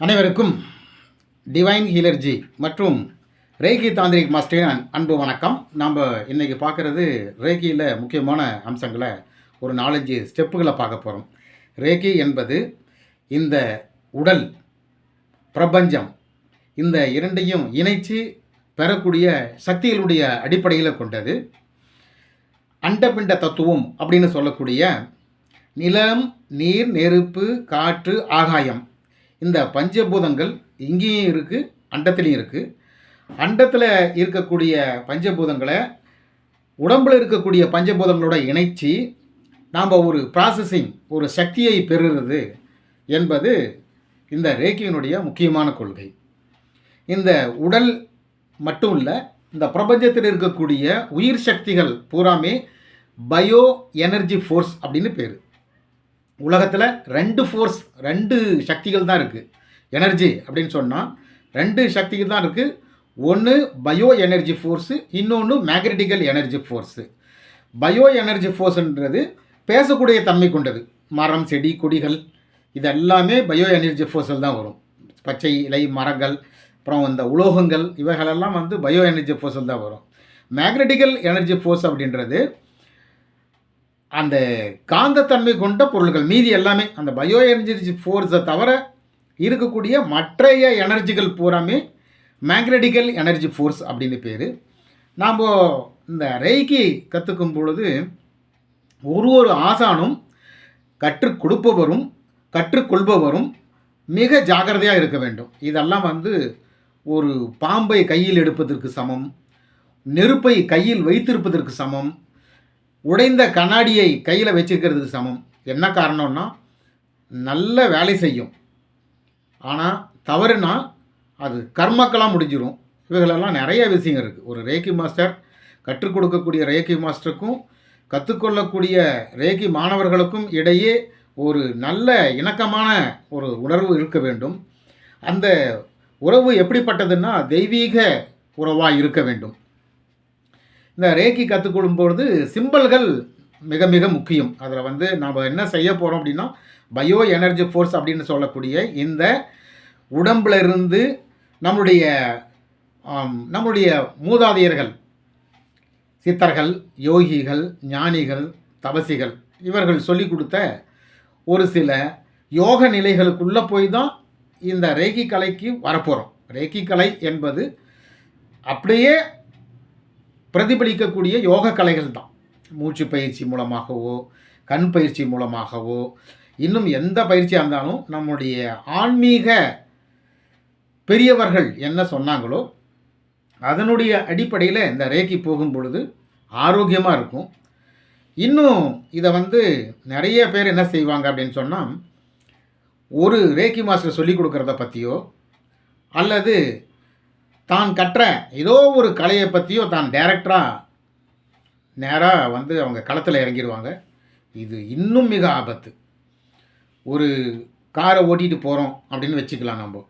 அனைவருக்கும் டிவைன் ஹீலர்ஜி மற்றும் ரேகி தாந்திரிக் மாஸ்டரின் அன்பு வணக்கம். நாம் இன்றைக்கி பார்க்குறது ரேகியில் முக்கியமான அம்சங்களை ஒரு 4-5 ஸ்டெப்புகளை பார்க்க போகிறோம். ரேகி என்பது இந்த உடல் பிரபஞ்சம் இந்த இரண்டையும் இணைத்து பெறக்கூடிய சக்திகளுடைய அடிப்படையில் கொண்டது. அண்டபிண்ட தத்துவம் அப்படின்னு சொல்லக்கூடிய நிலம், நீர், நெருப்பு, காற்று, ஆகாயம், இந்த பஞ்சபூதங்கள் இங்கேயும் இருக்குது, அண்டத்துலேயும் இருக்குது. அண்டத்தில் இருக்கக்கூடிய பஞ்சபூதங்களை உடம்பில் இருக்கக்கூடிய பஞ்சபூதங்களோட இணைச்சி நாம் ஒரு ப்ராசஸிங், ஒரு சக்தியை பெறுறது என்பது இந்த ரேக்கியினுடைய முக்கியமான கொள்கை. இந்த உடல் மட்டும் இல்லை, இந்த பிரபஞ்சத்தில் இருக்கக்கூடிய உயிர் சக்திகள் பூராமே பயோ எனர்ஜி ஃபோர்ஸ் அப்படின்னு பேர். உலகத்தில் 2 சக்திகள் தான் இருக்குது. எனர்ஜி அப்படின்னு சொன்னால் 2 சக்திகள் தான் இருக்குது. ஒன்று பயோ எனர்ஜி ஃபோர்ஸு, இன்னொன்று magnetical energy force. Bio energy ஃபோர்ஸுன்றது பேசக்கூடிய தன்மை கொண்டது. மரம், செடி, கொடிகள் இதெல்லாமே பயோ எனர்ஜி ஃபோர்ஸில் தான் வரும். பச்சை இலை, மரங்கள், அப்புறம் இந்த உலோகங்கள் இவைகளெல்லாம் பயோ எனர்ஜி ஃபோர்ஸில் தான் வரும். மேக்னெட்டிக்கல் எனர்ஜி ஃபோர்ஸ் அப்படின்றது அந்த காந்தத்தன்மை கொண்ட பொருள்கள். மீதி எல்லாமே அந்த பயோ எனர்ஜி ஃபோர்ஸை தவிர இருக்கக்கூடிய மற்றைய எனர்ஜிகள் பூராமே மேக்னெட்டிக்கல் எனர்ஜி ஃபோர்ஸ் அப்படின்னு பேர். நாம் இந்த ரேக்கி கற்றுக்கும் பொழுது ஒரு ஆசானும் கற்றுக் கொடுப்பவரும் கற்றுக்கொள்பவரும் மிக ஜாக்கிரதையாக இருக்க வேண்டும். இதெல்லாம் ஒரு பாம்பை கையில் எடுப்பதற்கு சமம், நெருப்பை கையில் வைத்திருப்பதற்கு சமம், உடைந்த கண்ணாடியை கையில் வச்சுக்கிறதுக்கு சமம். என்ன காரணம்னா, நல்ல வேலை செய்யும், ஆனால் தவறுனா அது கர்மக்கெல்லாம் முடிஞ்சிடும். இவைகளெல்லாம் நிறைய விஷயங்கள் இருக்குது. ஒரு ரேக்கி மாஸ்டர் கற்றுக் கொடுக்கக்கூடிய ரேக்கி மாஸ்டருக்கும் கற்றுக்கொள்ளக்கூடிய ரேக்கி மாணவர்களுக்கும் இடையே ஒரு நல்ல இணக்கமான ஒரு உணர்வு இருக்க வேண்டும். அந்த உறவு எப்படிப்பட்டதுன்னா தெய்வீக உறவாக இருக்க வேண்டும். இந்த ரேக்கி கற்றுக்கொள்ளும்பொழுது சிம்பல்கள் மிக மிக முக்கியம். அதில் நாம் என்ன செய்ய போகிறோம் அப்படின்னா, பயோ எனர்ஜி ஃபோர்ஸ் அப்படின்னு சொல்லக்கூடிய இந்த உடம்பில் இருந்து நம்முடைய மூதாதையர்கள், சித்தர்கள், யோகிகள், ஞானிகள், தபசிகள் இவர்கள் சொல்லி கொடுத்த ஒரு சில யோக நிலைகளுக்குள்ளே போய் தான் இந்த ரேக்கி கலைக்கு வரப்போகிறோம். ரேக்கி கலை என்பது அப்படியே பிரதிபலிக்கக்கூடிய யோக கலைகள் தான். மூச்சு பயிற்சி மூலமாகவோ, கண் பயிற்சி மூலமாகவோ, இன்னும் எந்த பயிற்சியாக இருந்தாலும் நம்முடைய ஆன்மீக பெரியவர்கள் என்ன சொன்னாங்களோ அதனுடைய அடிப்படையில் இந்த ரேக்கி போகும் பொழுது ஆரோக்கியமாக இருக்கும். இன்னும் இதை நிறைய பேர் என்ன செய்வாங்க அப்படின்னு சொன்னால், ஒரு ரேக்கி மாஸ்டர் சொல்லிக் கொடுக்குறத பற்றியோ அல்லது தான் கற்ற ஏதோ ஒரு கலையை பற்றியோ தான் டைரக்டராக நேராக அவங்க களத்தில் இறங்கிடுவாங்க. இது இன்னும் மிக ஆபத்து. ஒரு காரை ஓட்டிகிட்டு போகிறோம் அப்படின்னு வச்சுக்கலாம். நம்ம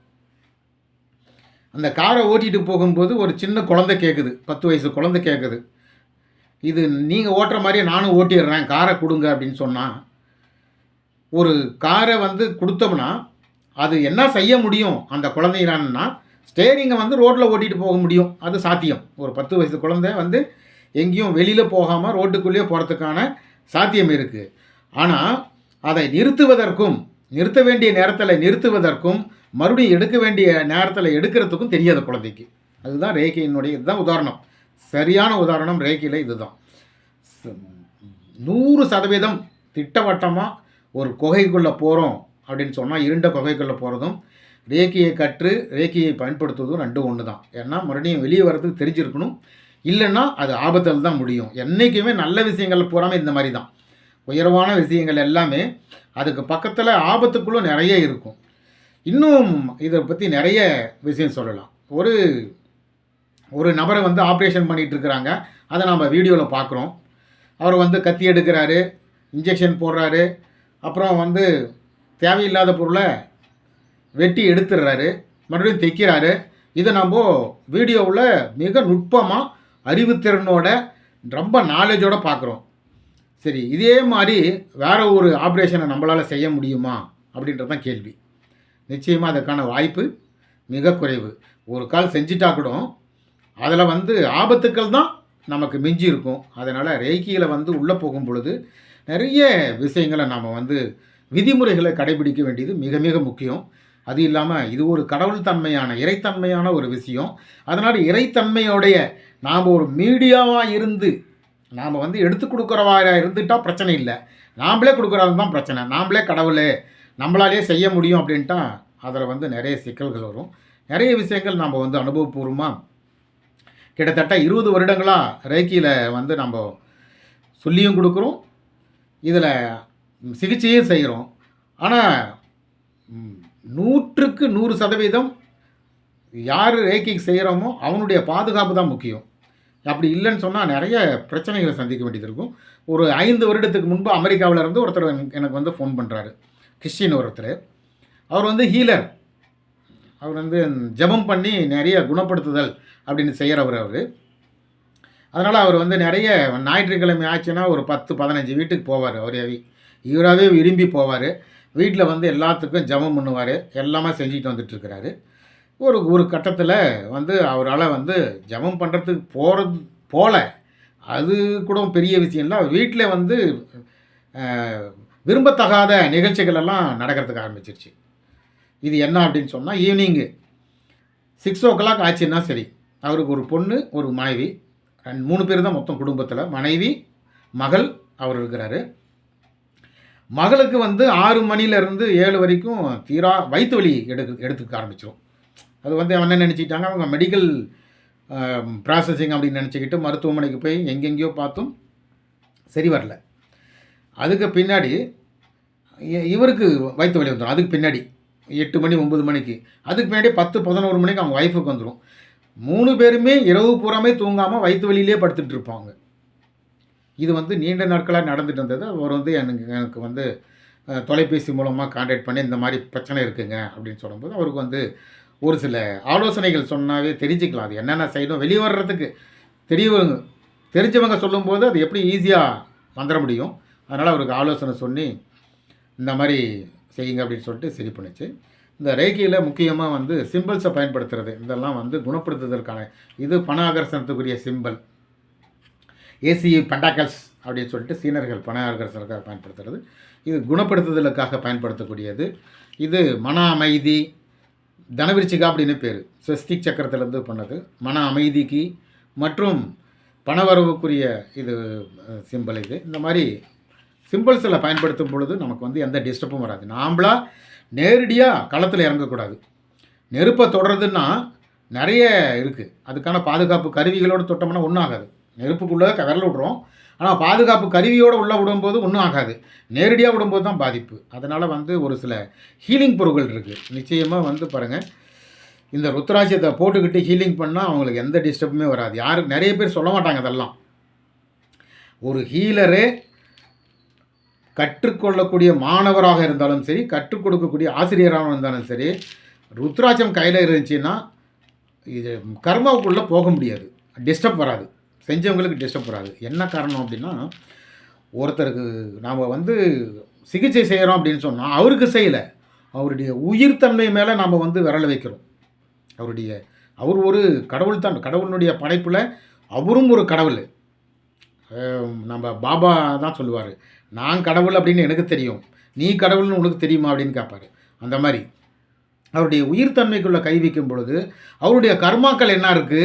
அந்த காரை ஓட்டிகிட்டு போகும்போது ஒரு சின்ன குழந்தை கேட்குது, 10 வயசு குழந்தை கேட்குது, இது நீங்கள் ஓட்டுற மாதிரியே நானும் ஓட்டிடுறேன், காரை கொடுங்க அப்படின்னு சொன்னால், ஒரு காரை கொடுத்தோம்னா அது என்ன செய்ய முடியும் அந்த குழந்தைகளான்னா, ஸ்டேரிங்கை ரோட்டில் ஓட்டிகிட்டு போக முடியும். அது சாத்தியம். ஒரு 10 வயசு குழந்தை எங்கேயும் வெளியில் போகாமல் ரோட்டுக்குள்ளேயே போகிறதுக்கான சாத்தியம் இருக்குது. ஆனால் அதை நிறுத்த வேண்டிய நேரத்தில் நிறுத்துவதற்கும் மறுபடியும் எடுக்க வேண்டிய நேரத்தில் எடுக்கிறதுக்கும் தெரியாத குழந்தைக்கு. அதுதான் ரேக்கியினுடைய இதுதான் உதாரணம். சரியான உதாரணம் ரேக்கியில் இதுதான். 100% திட்டவட்டமாக ஒரு குகைக்குள்ளே போகிறோம் அப்படின்னு சொன்னால், இருண்ட குகைக்குள்ளே போகிறதும் ரேக்கியை கற்று ரேக்கியை பயன்படுத்துவதும் 2 ஒன்று தான். ஏன்னா மறுபடியும் வெளியே வர்றதுக்கு தெரிஞ்சிருக்கணும். இல்லைன்னா அது ஆபத்தில் தான் முடியும். என்றைக்குமே நல்ல விஷயங்கள் பூராமல் இந்த மாதிரி தான். உயர்வான விஷயங்கள் எல்லாமே அதுக்கு பக்கத்தில் ஆபத்துக்குள்ளே நிறைய இருக்கும். இன்னும் இதை பற்றி நிறைய விஷயம் சொல்லலாம். ஒரு நபரை ஆப்ரேஷன் பண்ணிகிட்டு இருக்கிறாங்க. அதை நம்ம வீடியோவில் பார்க்குறோம். அவர் கத்தி எடுக்கிறாரு, இன்ஜெக்ஷன் போடுறாரு, அப்புறம் தேவையில்லாத பொருளை வெட்டி எடுத்துடுறாரு, மறுபடியும் தைக்கிறாரு. இதை நம்ம வீடியோவில் மிக நுட்பமாக அறிவுத்திறனோட ரொம்ப நாலேஜோடு பார்க்குறோம். சரி, இதே மாதிரி வேறு ஒரு ஆப்ரேஷனை நம்மளால் செய்ய முடியுமா அப்படின்றது தான் கேள்வி. நிச்சயமாக அதற்கான வாய்ப்பு மிக குறைவு. ஒரு கால் செஞ்சிட்டா கூட அதில் வந்து ஆபத்துக்கள் தான் நமக்கு மிஞ்சி இருக்கும். அதனால் ரேக்கியில் வந்து உள்ளே போகும் பொழுது நிறைய விஷயங்களை நாம் வந்து விதிமுறைகளை கடைபிடிக்க வேண்டியது மிக மிக முக்கியம். அது இல்லாமல் இது ஒரு கடவுள் தன்மையான இறைத்தன்மையான ஒரு விஷயம். அதனால் இறைத்தன்மையோடைய நாம் ஒரு மீடியாவாக இருந்து நாம் வந்து எடுத்து கொடுக்குறவா இருந்துட்டால் பிரச்சனை இல்லை. நாம்ளே கொடுக்குறது தான் பிரச்சனை. நாம்ளே கடவுள் நம்மளாலே செய்ய முடியும் அப்படின்ட்டா அதில் வந்து நிறைய சிக்கல்கள் வரும். நிறைய விஷயங்கள் நாம் வந்து அனுபவபூர்வமாக கிட்டத்தட்ட 20 வருடங்களாக ரேக்கியில் வந்து நம்ம சொல்லியும் கொடுக்குறோம், இதில் சிகிச்சையும் செய்கிறோம். ஆனால் 100க்கு 100% யார் ரேக்கிங் செய்கிறோமோ அவனுடைய பாதுகாப்பு தான் முக்கியம். அப்படி இல்லைன்னு சொன்னால் நிறைய பிரச்சனைகளை சந்திக்க வேண்டியது இருக்கும். ஒரு 5 வருடத்துக்கு முன்பு அமெரிக்காவில் இருந்து ஒருத்தர் எனக்கு வந்து ஃபோன் பண்ணுறாரு. கிறிஸ்டின் ஒருத்தர். அவர் வந்து ஹீலர். அவர் வந்து ஜெபம் பண்ணி நிறைய குணப்படுத்துதல் அப்படின்னு செய்கிறவர் அவர். அதனால் அவர் வந்து நிறைய ஞாயிற்றுக்கிழமை ஆச்சுன்னா ஒரு 10-15 வீட்டுக்கு போவார். இவராகவே விரும்பி போவார். வீட்டில் வந்து எல்லாத்துக்கும் ஜெபம் பண்ணுவார். எல்லாமே செஞ்சுட்டு வந்துட்டுருக்கிறாரு. ஒரு கட்டத்தில் வந்து அவரால் வந்து ஜெபம் பண்ணுறதுக்கு போகல. அது கூட பெரிய விஷயம் இல்லை. அவர் வீட்டில் வந்து விரும்பத்தகாத நிகழ்ச்சிகள் எல்லாம் நடக்கிறதுக்கு ஆரம்பிச்சிருச்சு. இது என்ன அப்படின்னு சொன்னால், ஈவினிங்கு 6 ஆச்சுன்னா சரி, அவருக்கு ஒரு பொண்ணு, ஒரு மனைவி, 3 பேர் தான் மொத்தம் குடும்பத்தில். மனைவி, மகள் அவர் இருக்கிறாரு. மகளுக்கு வந்து 6 மணிலேருந்து 7 வரைக்கும் தீரா வயிற்று வலி எடுத்துக்க ஆரம்பிச்சிடும். அது வந்து என்ன நினச்சிக்கிட்டாங்க, அவங்க மெடிக்கல் ப்ராசஸிங் அப்படின்னு நினச்சிக்கிட்டு மருத்துவமனைக்கு போய் எங்கெங்கேயோ பார்த்தும் சரி வரல. அதுக்கு பின்னாடி இவருக்கு வயிற்று வலி வந்துடும். அதுக்கு பின்னாடி 8 மணி 9 மணிக்கு, அதுக்கு பின்னாடி 10-11 மணிக்கு அவங்க ஒய்ஃபுக்கு வந்துடும். 3 பேருமே இரவு பூராமே தூங்காமல் வயிற்று வலியிலே படுத்துட்டு இருப்பாங்க. இது வந்து நீண்ட நாட்களாக நடந்துட்டு இருந்தது. அவர் வந்து எனக்கு வந்து தொலைபேசி மூலமாக கான்டாக்ட் பண்ணி இந்த மாதிரி பிரச்சனை இருக்குங்க அப்படின்னு சொல்லும்போது அவருக்கு வந்து ஒரு சில ஆலோசனைகள் சொன்னாவே தெரிஞ்சுக்கலாம். அது என்னென்ன செய்யணும் வெளியே வர்றதுக்கு தெரிஞ்சவங்க சொல்லும்போது அது எப்படி ஈஸியாக வந்துட முடியும். அதனால் அவருக்கு ஆலோசனை சொல்லி இந்த மாதிரி செய்யுங்க அப்படின்னு சொல்லிட்டு சரி பண்ணிச்சு. இந்த ரேக்கியில் முக்கியமாக வந்து சிம்பிள்ஸை பயன்படுத்துறது, இதெல்லாம் வந்து குணப்படுத்துவதற்கான இது பண ஆகர்ஷணத்துக்குரிய சிம்பிள். ஏசி பெண்டாக்கல்ஸ் அப்படின்னு சொல்லிட்டு சீனர்கள் பண ஆகர்ஷணத்துக்காக பயன்படுத்துறது. இது குணப்படுத்துதலுக்காக பயன்படுத்தக்கூடியது. இது மன அமைதி, தனவிருச்சிகா அப்படின்னு பேர், ஸ்வஸ்திக் சக்கரத்திலேருந்து பண்ணது. மன அமைதிக்கு மற்றும் பணவரவுக்குரிய இது சிம்பிள். இந்த மாதிரி சிம்பிள்ஸில் பயன்படுத்தும் பொழுது நமக்கு வந்து எந்த டிஸ்டர்பும் வராது. நாம்ளா நேரடியாக களத்தில் இறங்கக்கூடாது. நெருப்பை தொடுறதுன்னா நிறைய இருக்குது. அதுக்கான பாதுகாப்பு கருவிகளோடு தொட்டோம்னா ஒன்றும் ஆகாது. நெருப்புக்குள்ளே விரல் விட்றோம், ஆனால் பாதுகாப்பு கருவியோடு உள்ளே விடும்போது ஒன்றும் ஆகாது. நேரடியாக விடும்போது தான் பாதிப்பு. அதனால் வந்து ஒரு சில ஹீலிங் பொருட்கள் இருக்குது. நிச்சயமாக வந்து பாருங்கள், இந்த ருத்ராட்சத்தை போட்டுக்கிட்டு ஹீலிங் பண்ணால் அவங்களுக்கு எந்த டிஸ்டர்புமே வராது. யாருக்கு நிறைய பேர் சொல்ல மாட்டாங்க அதெல்லாம். ஒரு ஹீலரே கற்றுக்கொள்ளக்கூடிய மாணவராக இருந்தாலும் சரி, கற்றுக் கொடுக்கக்கூடிய ஆசிரியராக இருந்தாலும் சரி, ருத்ராட்சம் கையில் இருந்துச்சுன்னா இது கர்மாவுக்குள்ளே போக முடியாது, டிஸ்டர்ப் வராது, செஞ்சவங்களுக்கு டிஸ்டர்ப் வராது. என்ன காரணம் அப்படின்னா, ஒருத்தருக்கு நாம் வந்து சிகிச்சை செய்கிறோம் அப்படின்னு சொன்னால் அவருக்கு செய்யலை, அவருடைய உயிர்த்தன்மை மேலே நாம் வந்து விரல வைக்கிறோம். அவர் ஒரு கடவுள் தான். கடவுளுடைய படைப்பில் அவரும் ஒரு கடவுள். நம்ம பாபா தான் சொல்லுவார், நான் கடவுள் அப்படின்னு எனக்கு தெரியும், நீ கடவுள்னு உனக்கு தெரியுமா அப்படின்னு கேட்பார். அந்த மாதிரி அவருடைய உயிர்த்தன்மைக்குள்ளே கை வைக்கும் பொழுது அவருடைய கர்மாக்கள் என்ன இருக்குது,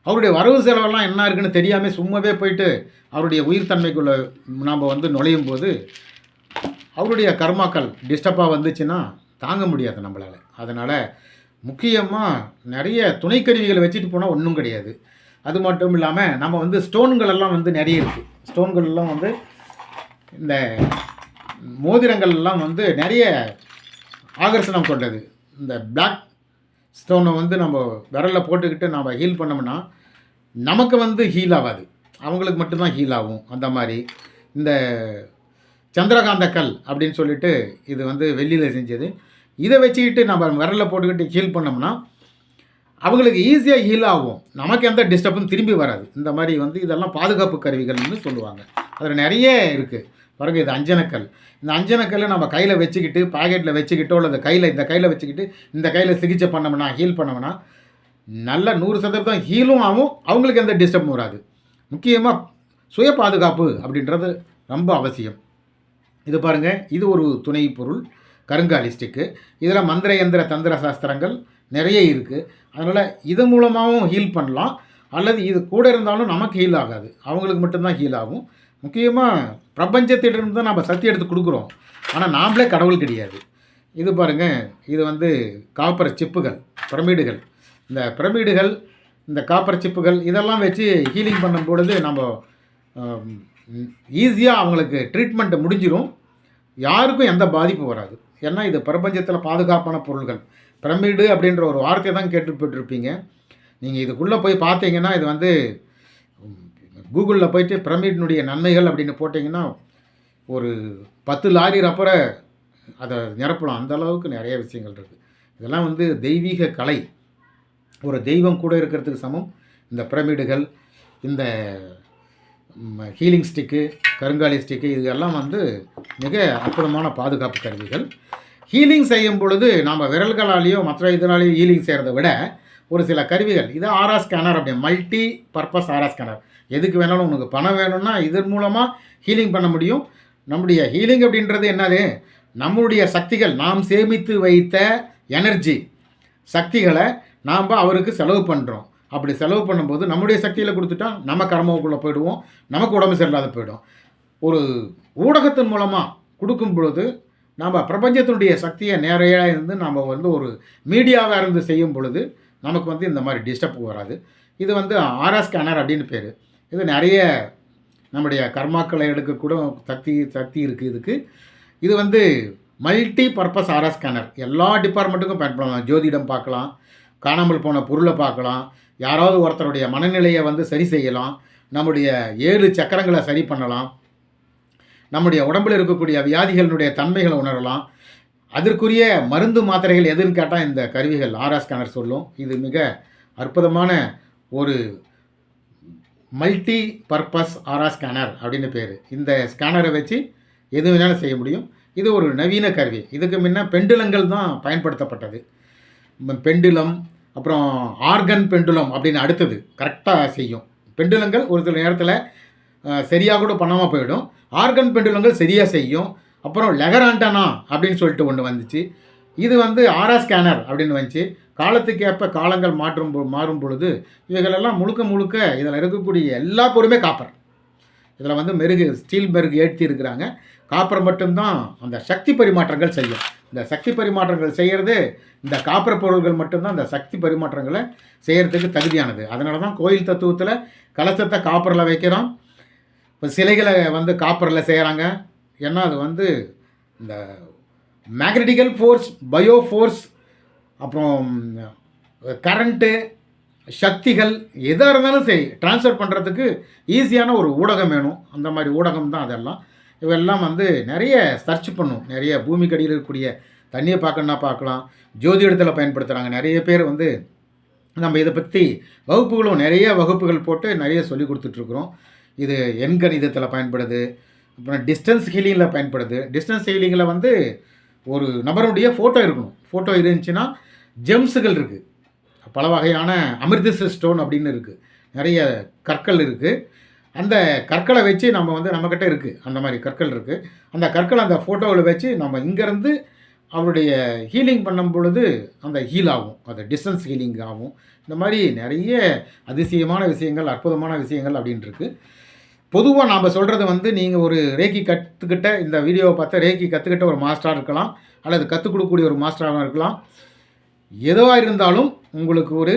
அவருடைய வரவு செலவெல்லாம் என்ன இருக்குன்னு தெரியாமல் சும்மாவே போயிட்டு அவருடைய உயிர்த்தன்மைக்குள்ளே நாம் வந்து நுழையும் போது அவருடைய கர்மாக்கள் டிஸ்டர்பாக வந்துச்சுன்னா தாங்க முடியாது நம்மளால். அதனால் முக்கியமாக நிறைய துணைக்கருவிகளை வச்சுட்டு போனால் ஒன்றும் கிடையாது. அது மட்டும் இல்லாமல் நம்ம வந்து ஸ்டோன்களெல்லாம் வந்து நிறைய இருக்குது. ஸ்டோன்கள்லாம் வந்து இந்த மோதிரங்கள்லாம் வந்து நிறைய ஆகர்ஷணம் கொண்டது. இந்த பிளாக் ஸ்டோனை வந்து நம்ம விரலில் போட்டுக்கிட்டு நம்ம ஹீல் பண்ணோம்னா நமக்கு வந்து ஹீல் ஆகாது, அவங்களுக்கு மட்டும்தான் ஹீல் ஆகும். அந்த மாதிரி இந்த சந்திரகாந்த கல் அப்படின்னு சொல்லிட்டு இது வந்து வெள்ளியில் செஞ்சது. இதை வச்சுக்கிட்டு நம்ம விரலில் போட்டுக்கிட்டு ஹீல் பண்ணோம்னா அவங்களுக்கு ஈஸியாக ஹீல் ஆகும், நமக்கு எந்த டிஸ்டர்பும் திரும்பி வராது. இந்த மாதிரி வந்து இதெல்லாம் பாதுகாப்பு கருவிகள்னு சொல்லுவாங்க. அதில் நிறைய இருக்குது. பாருங்கள், இது அஞ்சனக்கல். இந்த அஞ்சனக்கல்லை நம்ம கையில் வச்சுக்கிட்டு, பாக்கெட்டில் வச்சுக்கிட்டோ அல்லது இந்த கையில் வச்சுக்கிட்டு இந்த கையில் சிகிச்சை பண்ணோம்னா, ஹீல் பண்ணோம்னா நல்ல 100% ஹீலும் ஆகும், அவங்களுக்கு எந்த டிஸ்டர்பும் வராது. முக்கியமாக சுய பாதுகாப்பு அப்படின்றது ரொம்ப அவசியம். இது பாருங்கள், இது ஒரு துணை பொருள், கருங்காலி ஸ்டிக்கு. இதில் மந்திர யந்திர தந்திர சாஸ்திரங்கள் நிறைய இருக்குது. அதனால் இது மூலமாகவும் ஹீல் பண்ணலாம், அல்லது இது கூட இருந்தாலும் நமக்கு ஹீல் ஆகாது, அவங்களுக்கு மட்டும்தான் ஹீல் ஆகும். முக்கியமாக பிரபஞ்சத்திலிருந்து தான் நம்ம சக்தி எடுத்து கொடுக்குறோம், ஆனால் நாம்ளே கடவுள் கிடையாது. இது பாருங்கள், இது வந்து காப்பர் சிப்புகள், பிரமிடுகள். இந்த பிரமிடுகள், இந்த காப்பர் சிப்புகள் இதெல்லாம் வச்சு ஹீலிங் பண்ணும் பொழுது நம்ம ஈஸியாக அவங்களுக்கு ட்ரீட்மெண்ட்டு முடிஞ்சிடும், யாருக்கும் எந்த பாதிப்பும் வராது. ஏன்னா இது பிரபஞ்சத்தில் பாதுகாப்பான பொருள்கள். பிரமிடு அப்படின்ற ஒரு வார்த்தையை தான் கேட்டுப்பட்டிருப்பீங்க. நீங்கள் இதுக்குள்ளே போய் பார்த்தீங்கன்னா, இது வந்து கூகுளில் போய்ட்டு பிரமிடினுடைய நன்மைகள் அப்படின்னு போட்டிங்கன்னா ஒரு 10 லாரி ரப்பரை அதை நிரப்பலாம், அந்த அளவுக்கு நிறைய விஷயங்கள் இருக்குது. இதெல்லாம் வந்து தெய்வீக கலை, ஒரு தெய்வம் கூட இருக்கிறதுக்கு சமம். இந்த பிரமிடுகள், இந்த ஹீலிங் ஸ்டிக்கு, கருங்காலி ஸ்டிக்கு, இதெல்லாம் வந்து மிக அற்புதமான பாதுகாப்பு கருவிகள். ஹீலிங் செய்யும் பொழுது நம்ம விரல்களாலேயோ மற்ற இதனாலேயோ ஹீலிங் செய்கிறத விட ஒரு சில கருவிகள், இது ஆரா ஸ்கேனர் அப்படி மல்டி பர்பஸ் ஆரா ஸ்கேனர். எதுக்கு வேணாலும் உனக்கு பணம் வேணும்னா இதன் மூலமாக ஹீலிங் பண்ண முடியும். நம்முடைய ஹீலிங் அப்படின்றது என்னது, நம்முடைய சக்திகள், நாம் சேமித்து வைத்த எனர்ஜி சக்திகளை நாம் அவருக்கு செலவு பண்ணுறோம். அப்படி செலவு பண்ணும்போது நம்முடைய சக்தியில் கொடுத்துட்டா நம்ம கர்மாவுக்குள்ளே போயிடுவோம், நமக்கு உடம்பு சரியில்லாத போயிடும். ஒரு ஊடகத்தின் மூலமாக கொடுக்கும் பொழுது நாம் பிரபஞ்சத்தினுடைய சக்தியை நேரையாக இருந்து நாம் வந்து ஒரு மீடியாவாக இருந்து செய்யும் பொழுது நமக்கு வந்து இந்த மாதிரி டிஸ்டர்ப் வராது. இது வந்து ஆரா ஸ்கேனர் அப்படின்னு பேர். இது நிறைய நம்முடைய கர்மாக்களை எடுக்கக்கூட சக்தி இருக்குது இதுக்கு. இது வந்து மல்டி பர்பஸ் ஆரா ஸ்கேனர், எல்லா டிபார்ட்மெண்ட்டுக்கும் பயன்படலாம். ஜோதிடம் பார்க்கலாம், காணாமல் போன பொருளை பார்க்கலாம், யாராவது ஒருத்தருடைய மனநிலையை வந்து சரி செய்யலாம், நம்முடைய 7 சக்கரங்களை சரி பண்ணலாம், நம்முடைய உடம்பில் இருக்கக்கூடிய வியாதிகளினுடைய தன்மைகளை உணரலாம். அதற்குரிய மருந்து மாத்திரைகள் எதுன்னு கேட்டால் இந்த கருவிகள் ஆரா ஸ்கேனர் சொல்லும். இது மிக அற்புதமான ஒரு மல்டி பர்பஸ் ஆரா ஸ்கேனர் அப்படின்னு பேர். இந்த ஸ்கேனரை வச்சு எது வேணாலும் செய்ய முடியும். இது ஒரு நவீன கருவி. இதுக்கு முன்ன பெண்டுலங்கள் தான் பயன்படுத்தப்பட்டது. பெண்டுலம், அப்புறம் ஆர்கன் பெண்டுலம் அப்படின்னு அடுத்தது கரெக்டாக செய்யும். பெண்டுலங்கள் ஒரு சில நேரத்தில் சரியாக கூட பண்ணாமல் போயிடும், ஆர்கன் பெண்டுலங்கள் சரியாக செய்யும். அப்புறம் லெகர் ஆண்டனா அப்படின்னு சொல்லிட்டு ஒன்று வந்துச்சு. இது வந்து ஆரா ஸ்கேனர் அப்படின்னு வந்துச்சு. காலத்துக்கேற்ப காலங்கள் மாறும் பொழுது இவைகளெல்லாம் முழுக்க இதில் இருக்கக்கூடிய எல்லா பொருளுமே காப்பர். இதில் வந்து ஸ்டீல் மெருகு ஏற்றி இருக்கிறாங்க. காப்பர் மட்டும்தான் அந்த சக்தி பரிமாற்றங்கள் செய்யும். இந்த சக்தி பரிமாற்றங்கள் செய்கிறது இந்த காப்பர் பொருள்கள் மட்டும்தான் இந்த சக்தி பரிமாற்றங்களை செய்கிறதுக்கு தகுதியானது. அதனால தான் கோயில் தத்துவத்தில் கலசத்தை காப்பரில் வைக்கிறோம், இப்போ சிலைகளை வந்து காப்பரில் செய்கிறாங்க. ஏன்னா அது வந்து இந்த மேக்னட்டிக்கல் ஃபோர்ஸ், பயோ ஃபோர்ஸ், அப்புறம் கரண்ட்டு, சக்திகள் எதாக இருந்தாலும் சரி ட்ரான்ஸ்ஃபர் பண்ணுறதுக்கு ஈஸியான ஒரு ஊடகம் வேணும். அந்த மாதிரி ஊடகம் தான் அதெல்லாம். இவெல்லாம் வந்து நிறைய சர்ச் பண்ணும், நிறைய பூமிக்கடியில் இருக்கக்கூடிய தண்ணியை பார்க்கணுன்னா பார்க்கலாம், ஜோதிடத்தில் பயன்படுத்துகிறாங்க. நிறைய பேர் வந்து நம்ம இதை பற்றி வகுப்புகளும் நிறைய வகுப்புகள் போட்டு நிறைய சொல்லி கொடுத்துட்ருக்குறோம். இது எண்கணிதத்தில் பயன்படுது, அப்புறம் டிஸ்டன்ஸ் ஹீலிங்கில் பயன்படுது. டிஸ்டன்ஸ் ஹீலிங்கில் வந்து ஒரு நபருடைய ஃபோட்டோ இருக்கணும். ஃபோட்டோ இருந்துச்சுன்னா ஜெம்ஸுகள் இருக்குது, பல வகையான அமிர்திஸ் ஸ்டோன் அப்படின்னு இருக்குது, நிறைய கற்கள் இருக்குது. அந்த கற்களை வச்சு நம்ம வந்து நம்மக்கிட்ட இருக்குது, அந்த மாதிரி கற்கள் இருக்குது. அந்த கற்களை அந்த ஃபோட்டோவில் வச்சு நம்ம இங்கேருந்து அவருடைய ஹீலிங் பண்ணும் பொழுது அந்த ஹீல் ஆகும், அது டிஸ்டன்ஸ் ஹீலிங் ஆகும். இந்த மாதிரி நிறைய அதிசயமான விஷயங்கள், அற்புதமான விஷயங்கள் அப்படின்ட்டுருக்கு. பொதுவாக நாம் சொல்கிறது வந்து நீங்கள் ஒரு ரேக்கி கற்றுக்கிட்ட, இந்த வீடியோவை பார்த்தா ரேக்கி கற்றுக்கிட்ட ஒரு மாஸ்டராக இருக்கலாம், அல்லது கற்றுக் கொடுக்கக்கூடிய ஒரு மாஸ்டராக இருக்கலாம். எதுவாக இருந்தாலும் உங்களுக்கு ஒரு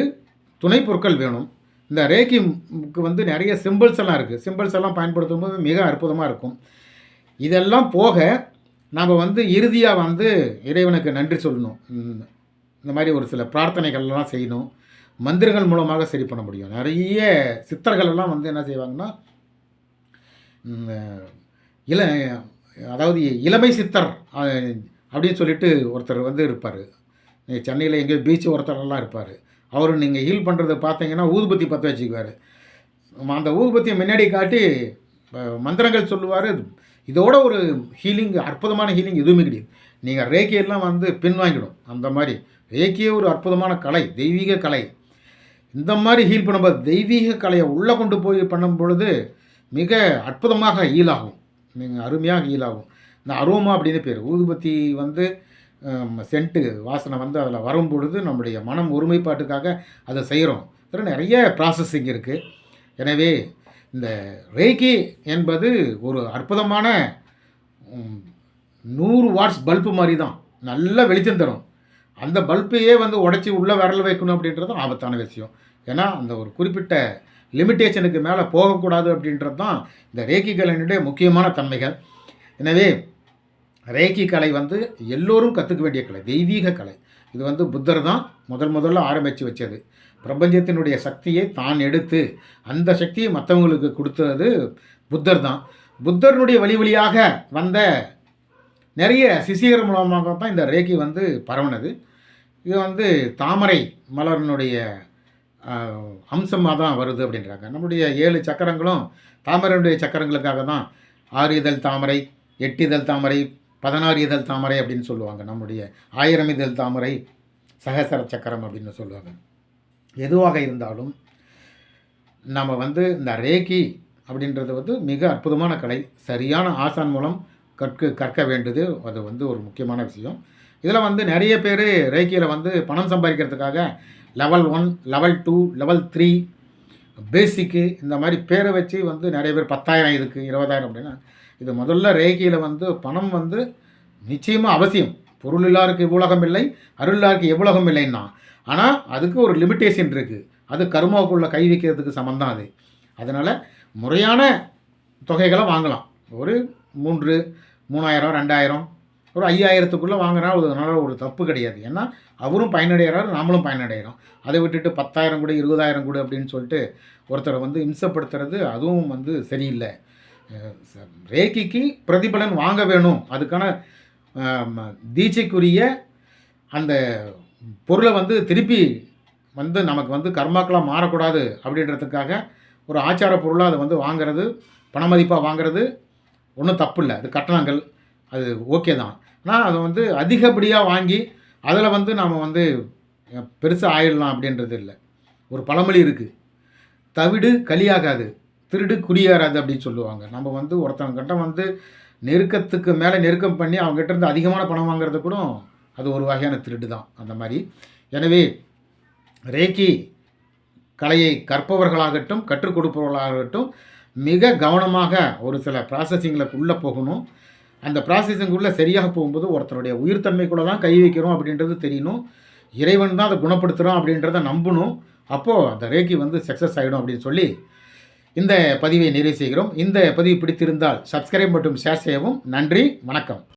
துணை பொருட்கள் வேணும். இந்த ரேக்கிக்கு வந்து நிறைய சிம்பிள்ஸ் எல்லாம் இருக்குது. சிம்பிள்ஸ் எல்லாம் பயன்படுத்தும் போது மிக அற்புதமாக இருக்கும். இதெல்லாம் போக நாம் வந்து இறுதியாக வந்து இறைவனுக்கு நன்றி சொல்லணும். இந்த மாதிரி ஒரு சில பிரார்த்தனைகள்லாம் செய்யணும். மந்திரங்கள் மூலமாக சரி பண்ண முடியும். நிறைய சித்தர்கள் எல்லாம் வந்து என்ன செய்வாங்கன்னா, அதாவது இளமை சித்தர் அப்படின்னு சொல்லிட்டு ஒருத்தர் வந்து இருப்பார். சென்னையில் எங்கேயோ பீச் ஒருத்தரெல்லாம் இருப்பார். அவர் நீங்கள் ஹீல் பண்ணுறதை பார்த்தீங்கன்னா ஊதுபத்தி பற்ற வச்சுக்குவார். அந்த ஊதுபத்தியை முன்னாடி காட்டி மந்திரங்கள் சொல்லுவார். இதோட ஒரு ஹீலிங், அற்புதமான ஹீலிங் எதுவுமே கிடையாது. நீங்கள் ரேக்கியெல்லாம் வந்து பின்வாங்கிடும். அந்த மாதிரி ரேக்கியே ஒரு அற்புதமான கலை, தெய்வீக கலை. இந்த மாதிரி ஹீல் பண்ணும்போது தெய்வீக கலையை உள்ளே கொண்டு போய் பண்ணும் பொழுது மிக அற்புதமாக ஹீல் ஆகும். நீங்கள் அருமையாக ஹீல் ஆகும். இந்த அரோமா அப்படின்னு பேர். ஊதுபத்தி வந்து சென்ட்டு வாசனை வந்து அதில் வரும்பொழுது நம்முடைய மனம் ஒருமைப்பாட்டுக்காக அதை செய்கிறோம். இதில் நிறைய ப்ராசஸிங் இருக்குது. எனவே இந்த ரேக்கி என்பது ஒரு அற்புதமான 100 வாட்ஸ் பல்பு மாதிரி தான். நல்ல வெளிச்சம் தரும். அந்த பல்பையே வந்து உடச்சி உள்ளே விரல் வைக்கணும் அப்படின்றது ஆபத்தான விஷயம். ஏன்னா அந்த ஒரு குறிப்பிட்ட லிமிட்டேஷனுக்கு மேலே போகக்கூடாது அப்படின்றது தான் இந்த ரேக்கி கலையினுடைய முக்கியமான தன்மைகள். எனவே ரேக்கி கலை வந்து எல்லோரும் கற்றுக்க வேண்டிய கலை, தெய்வீக கலை. இது வந்து புத்தர் தான் முதல்ல ஆரம்பித்து வச்சது. பிரபஞ்சத்தினுடைய சக்தியை தான் எடுத்து அந்த சக்தியை மற்றவங்களுக்கு கொடுத்தது புத்தர் தான். புத்தருடைய வழியாக வந்த நிறைய சிஷியர் மூலமாக தான் இந்த ரேக்கி வந்து பரவுனது. இது வந்து தாமரை மலரினுடைய அம்சமாக தான் வருது அப்படின்றாங்க. நம்முடைய 7 சக்கரங்களும் தாமரையுடைய சக்கரங்களுக்காக தான். 6 இதழ் தாமரை, 8 இதழ் தாமரை, 16 இதழ் தாமரை அப்படின்னு சொல்லுவாங்க. நம்முடைய 1000 இதழ் தாமரை, சகசர சக்கரம் அப்படின்னு சொல்லுவாங்க. எதுவாக இருந்தாலும் நம்ம வந்து இந்த ரேக்கி அப்படின்றது வந்து மிக அற்புதமான கலை. சரியான ஆசான் மூலம் கற்க வேண்டியது அது வந்து ஒரு முக்கியமான விஷயம். இதில் வந்து நிறைய பேர் ரேக்கியில் வந்து பணம் சம்பாதிக்கிறதுக்காக லெவல் 1, லெவல் 2, லெவல் 3, பேசிக்கு இந்த மாதிரி பேரை வச்சு வந்து நிறைய பேர் 10,000 இதுக்கு 20,000 அப்படின்னா, இது முதல்ல ரேக்கியில் வந்து பணம் வந்து நிச்சயமாக அவசியம். பொருள் இல்லாருக்கு இவ்வுலகம் இல்லை, அருள் இல்லாருக்கு எவ்வுலகம் இல்லைன்னா. ஆனால் அதுக்கு ஒரு லிமிட்டேஷன் இருக்குது. அது கர்மாவுக்குள்ளே கை வைக்கிறதுக்கு சமந்தான் அது. அதனால் முறையான தொகைகளை வாங்கலாம். ஒரு 3, 3,000, 2,000, ஒரு 5,000த்துக்குள்ளே வாங்கினா அதனால் ஒரு தப்பு கிடையாது. ஏன்னா அவரும் பயனடைகிறாரு, நாமளும் பயனடைகிறோம். அதை விட்டுட்டு 10,000 கொடு, 20,000 கொடு அப்படின்னு சொல்லிட்டு ஒருத்தரை வந்து இம்சப்படுத்துறது அதுவும் வந்து சரியில்லை. ரேக்கிக்கு பிரதிபலன் வாங்க வேணும். அதுக்கான தீட்சைக்குரிய அந்த பொருளை வந்து திருப்பி வந்து நமக்கு வந்து கர்மாக்களாக மாறக்கூடாது அப்படின்றதுக்காக ஒரு ஆச்சார பொருளாக அதை வந்து வாங்கிறது, பண மதிப்பாக வாங்கிறது ஒன்றும் தப்பு இல்லை. அது கட்டணங்கள், அது ஓகே தான். ஆனால் அதை வந்து அதிகப்படியாக வாங்கி அதில் வந்து நாம் வந்து பெருசாக ஆயிடலாம் அப்படின்றது இல்லை. ஒரு பழமொழி இருக்குது, தவிடு களியாகாது, திருடு குடியேறாது அப்படின்னு சொல்லுவாங்க. நம்ம வந்து ஒருத்தவங்கிட்ட வந்து நெருக்கத்துக்கு மேலே நெருக்கம் பண்ணி அவங்ககிட்ட இருந்து அதிகமான பணம் வாங்குறது கூட அது ஒரு வகையான திருடு தான். அந்த மாதிரி எனவே ரேக்கி கலையை கற்பவர்களாகட்டும் கற்றுக் கொடுப்பவர்களாகட்டும் மிக கவனமாக ஒரு சில ப்ராசஸிங்களுக்கு போகணும். அந்த ப்ராசஸிங்குள்ளே சரியாக போகும்போது ஒருத்தருடைய உயிர்த்தன்மைக்குள்ளே தான் கை வைக்கிறோம் அப்படின்றது தெரியணும். இறைவன் தான் அதை குணப்படுத்துகிறோம் அப்படின்றத நம்பணும். அப்போது அந்த ரேக்கி வந்து சக்ஸஸ் ஆகிடும் அப்படின்னு சொல்லி இந்த பதிவை நிறைவு செய்கிறோம். இந்த பதிவு பிடித்திருந்தால் சப்ஸ்கிரைப் மற்றும் ஷேர் செய்யவும். நன்றி, வணக்கம்.